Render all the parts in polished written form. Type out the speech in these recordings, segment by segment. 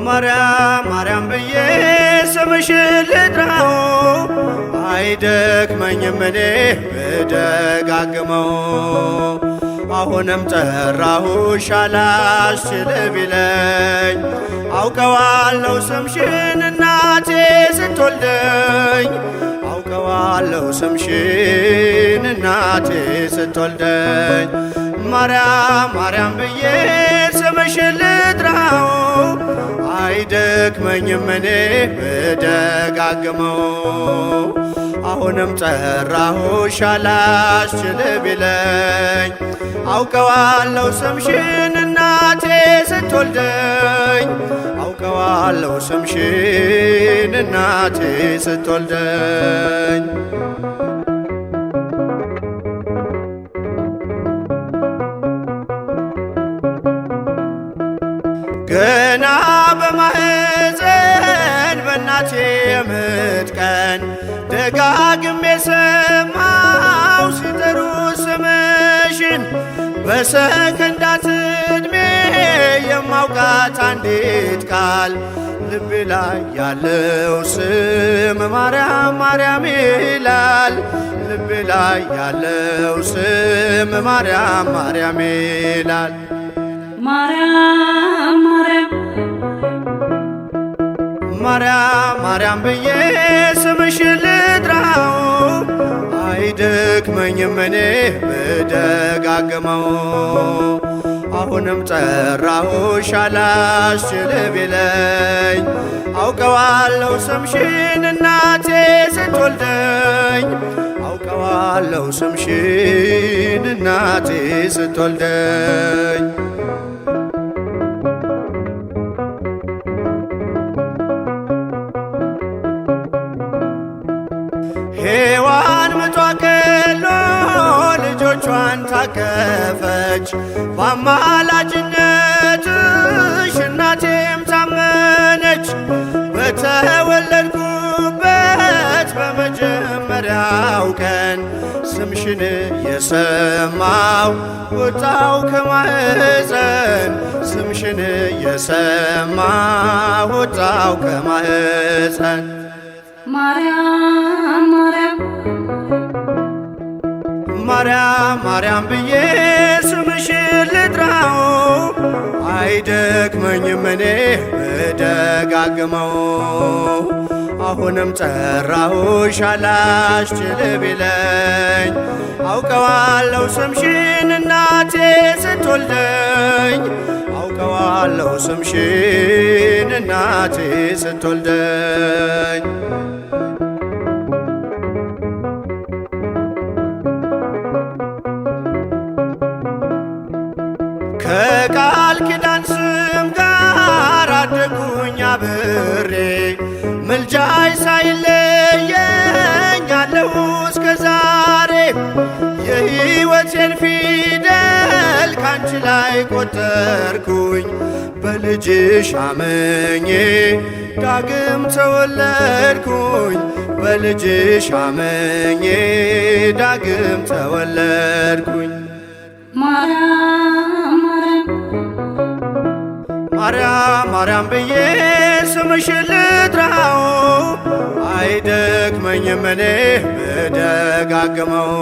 ማርያም ማርያም ብዬ ስምሽን ልጥራው አይደክመኝም እኔ ብደጋግመው። አሁንም ጠራሁሽ አላስችል ቢለኝ አውቀዋለሁ ስምሽን እናቴ ስትወልደኝ አውቀዋለሁ ስምሽን እናቴ ስትወልደኝ። ማርያም ማርያም ብዬ ስምሽን ልጥራው አይደክመኝም እኔ ብደጋግመው። አሁንም ጠራሁሽ አላስችል ቢለኝ አውቀዋለሁ ስምሽን እናቴ ስትወልደኝ አውቀዋለሁ ስምሽን እናቴ ስትወልደኝ። ገና በማህፀን በእናቴ የምጥ ቀን ደጋግሜ ሰማው ሲጠሩ ስምሽን በሰከንዳት ዕድሜ የማውቃት አንዲት ቃል ልቤ ላይ ያለው ስም ማርያም ማርያም ይላል። ልቤ ላይ ያለው ስም ማርያም ማርያም ይላል። ማርያም ማርያም ማርያም ማርያም ብዬ ስምሽን ልጥራው አይደክመኝም እኔ ብደጋግመው። አሁንም ጠራሁሽ አላስችል ቢለኝ አውቀዋለሁ ስምሽን እናቴ ስትወልደኝ አውቀዋለሁ ስምሽን እናቴ ስትወልደኝ። ሔዋን ምጧ ቀሎ ልጆቿን ታቀፈች በአማላጅነትሽ እናቴም ታመነች። በተወለድኩበት በመጀመሪያው ቀን ስምሽን የሰማው ወጣው ከማህፀን ስምሽን የሰማው ወጣው ከማህፀን። ማርያም ማርያም ማርያም ማርያም ብዬ ስምሽን ልጥራው አይደክመኝም እኔ ብደጋግመው። አሁንም ጠራሁሽ አላስችል ቢለኝ አውቀዋለሁ ስምሽን እናቴ ስትወልደኝ አውቀዋለሁ ስምሽን እናቴ ስትወልደኝ። ከቃል ኪዳን ስም ጋር አደጉኝ አብሬ ምልጃይ ሳይለየኝ አለሁ እስከ ዛሬ። የሕይወቴን ፊደል ካንቺ ላይ ቆጠርኩኝ በልጅሽ አመኜ ዳግም ተወለድኩኝ በልጅሽ አመኜ ዳግም ተወለድኩኝ። ማርያም ማርያም ማርያም ብዬ ስምሽን ልጥራው አይደክመኝም እኔ ብደጋግመው።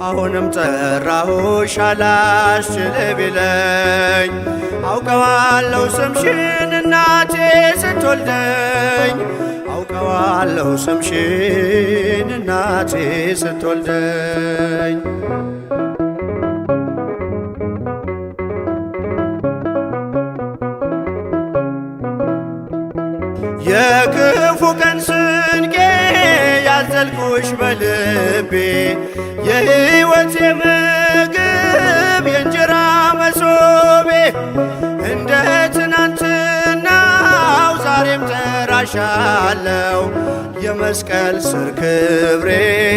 አሁንም ጠራሁሽ አላስችል ቢለኝ አውቀዋለሁ ስምሽን እናቴ ስትወልደኝ አውቀዋለሁ ስምሽን እናቴ ስትወልደኝ። የክፉ ቀን ስንቄ ያዘልኩሽ በልቤ የሕይወቴ ምግብ የእንጀራ መሶቤ እንደ ትናንትናው ዛሬም ጠራሻለው የመስቀል ስር ክብሬ